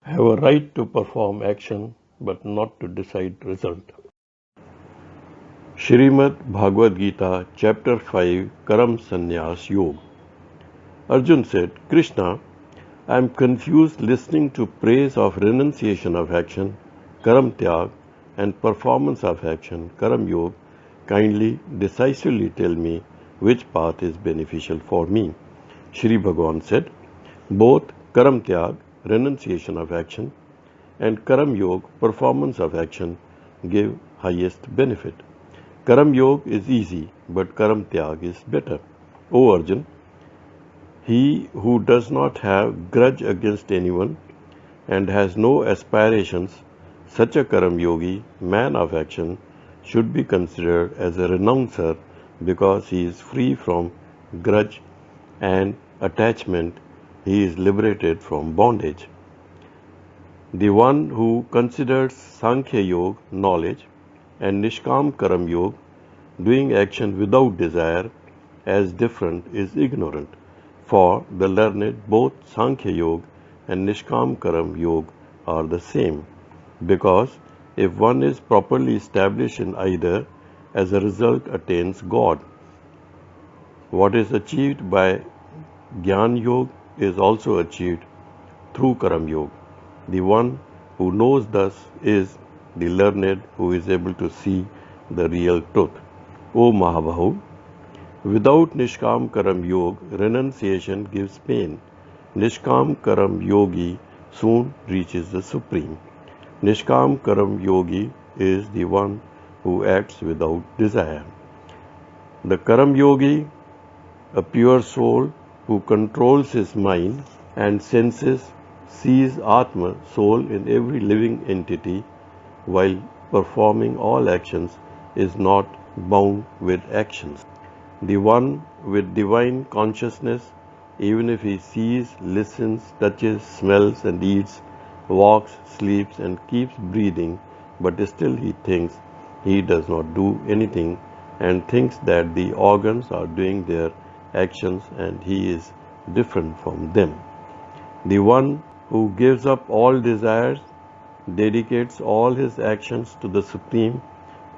have a right to perform action but not to decide result. Shrimad Bhagavad Gita, Chapter 5, Karam Sannyas Yoga. Arjun said, Krishna, I am confused listening to praise of renunciation of action, Karam Tyag, and performance of action, Karam Yoga. Kindly, decisively tell me which path is beneficial for me. Shri Bhagavan said, both Karam Tyag, renunciation of action, and Karam Yoga, performance of action, give highest benefit. Karam Yoga is easy, but Karam Tyag is better. O Arjun, he who does not have grudge against anyone and has no aspirations, such a Karam Yogi, man of action, should be considered as a renouncer because he is free from grudge and attachment. He is liberated from bondage. The one who considers Sankhya Yoga, knowledge, and Nishkam Karam Yoga, doing action without desire, as different is ignorant. For the learned, both Sankhya Yoga and Nishkam Karam Yoga are the same, because if one is properly established in either, as a result attains God. What is achieved by Jnana Yoga is also achieved through Karam Yoga. The one who knows thus is the learned who is able to see the real truth. O Mahabahu, without Nishkam Karam Yoga, renunciation gives pain. Nishkam Karam Yogi soon reaches the Supreme. Nishkam Karam Yogi is the one who acts without desire. The Karam Yogi, a pure soul who controls his mind and senses, sees Atma, soul, in every living entity, while performing all actions, is not bound with actions. The one with divine consciousness, even if he sees, listens, touches, smells and eats, walks, sleeps and keeps breathing, but still he thinks he does not do anything and thinks that the organs are doing their actions and he is different from them. The one who gives up all desires, dedicates all his actions to the Supreme,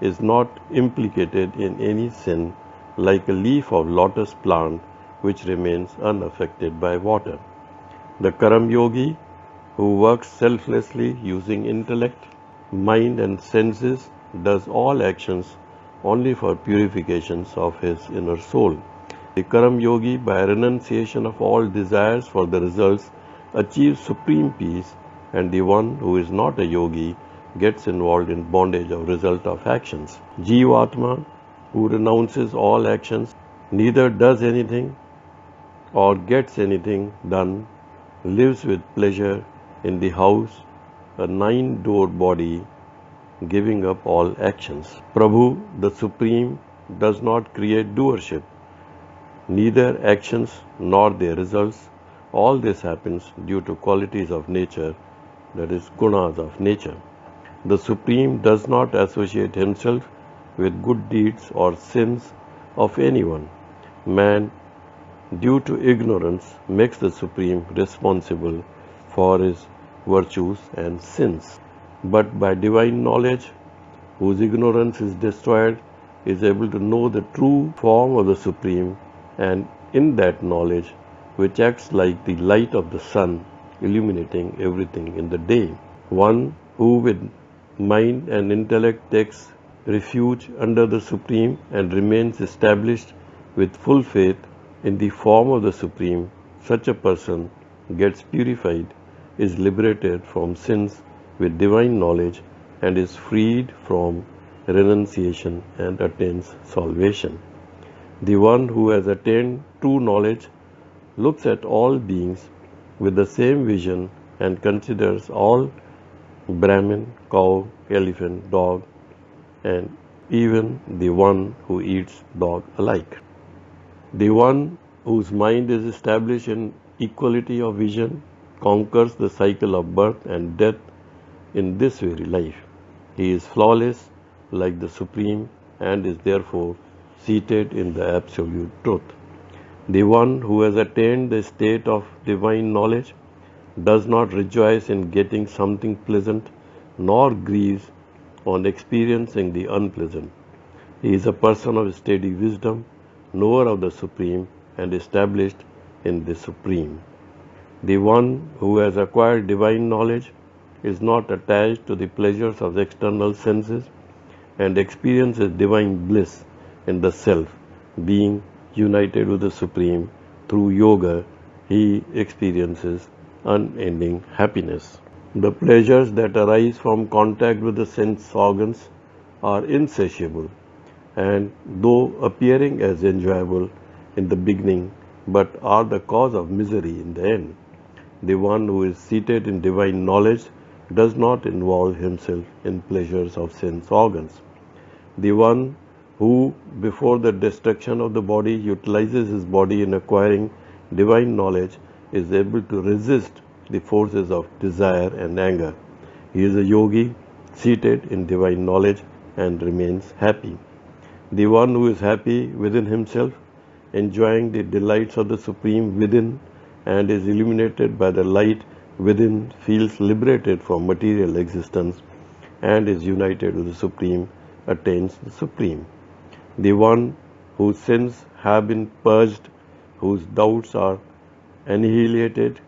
is not implicated in any sin, like a leaf of lotus plant which remains unaffected by water. The Karam Yogi, who works selflessly using intellect, mind and senses, does all actions only for purifications of his inner soul. The Karam Yogi, by renunciation of all desires for the results, achieves supreme peace, and the one who is not a yogi gets involved in bondage of result of actions. Jivatma, who renounces all actions, neither does anything or gets anything done, lives with pleasure in the house, a 9-door body, giving up all actions. Prabhu, the Supreme, does not create doership, neither actions nor their results. All this happens due to qualities of nature, that is, gunas of nature. The Supreme does not associate himself with good deeds or sins of anyone. Man, due to ignorance, makes the Supreme responsible for his virtues and sins. But by divine knowledge, whose ignorance is destroyed, is able to know the true form of the Supreme, and in that knowledge, which acts like the light of the sun, illuminating everything in the day. One who with mind and intellect takes refuge under the Supreme and remains established with full faith in the form of the Supreme, such a person gets purified, is liberated from sins with divine knowledge, and is freed from renunciation and attains salvation. The one who has attained true knowledge looks at all beings with the same vision and considers all Brahmin, cow, elephant, dog, and even the one who eats dog alike. The one whose mind is established in equality of vision conquers the cycle of birth and death in this very life. He is flawless like the Supreme and is therefore seated in the absolute truth. The one who has attained the state of divine knowledge does not rejoice in getting something pleasant, nor grieves on experiencing the unpleasant. He is a person of steady wisdom, knower of the Supreme, and established in the Supreme. The one who has acquired divine knowledge is not attached to the pleasures of the external senses and experiences divine bliss in the self. Being united with the Supreme through yoga, he experiences unending happiness. The pleasures that arise from contact with the sense organs are insatiable, and though appearing as enjoyable in the beginning, but are the cause of misery in the end. The one who is seated in divine knowledge does not involve himself in pleasures of sense organs. The one who, before the destruction of the body, utilizes his body in acquiring divine knowledge is able to resist the forces of desire and anger. He is a yogi seated in divine knowledge and remains happy. The one who is happy within himself, enjoying the delights of the Supreme within, and is illuminated by the light within, feels liberated from material existence and is united with the Supreme, attains the Supreme. The one whose sins have been purged, whose doubts are annihilated,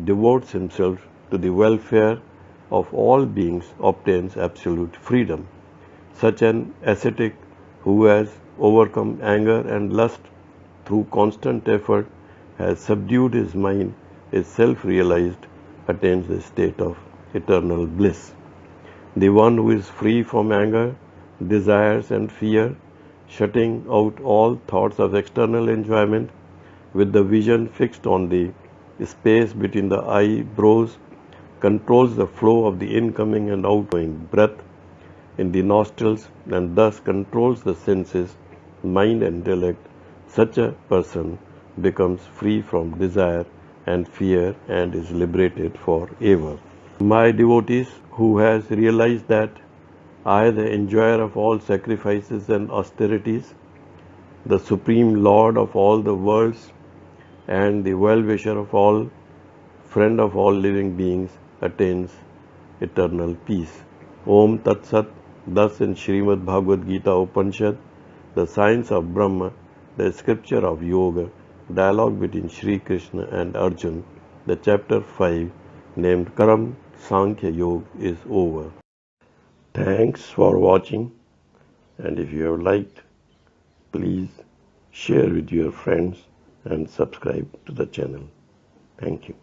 devotes himself to the welfare of all beings, obtains absolute freedom. Such an ascetic who has overcome anger and lust through constant effort, has subdued his mind, is self-realized, attains the state of eternal bliss. The one who is free from anger, desires and fear, shutting out all thoughts of external enjoyment, with the vision fixed on the space between the eyebrows, controls the flow of the incoming and outgoing breath in the nostrils and thus controls the senses, mind and intellect. Such a person becomes free from desire and fear and is liberated forever. My devotees, who has realized that I, the enjoyer of all sacrifices and austerities, the Supreme Lord of all the worlds, and the well-wisher of all, friend of all living beings, attains eternal peace. Om Tat Sat. Thus in Srimad Bhagavad Gita Upanishad, the science of Brahma, the scripture of Yoga, dialogue between Sri Krishna and Arjun, the chapter 5 named Karam Sankhya Yoga is over. Thanks for watching, and if you have liked, please share with your friends and subscribe to the channel. Thank you.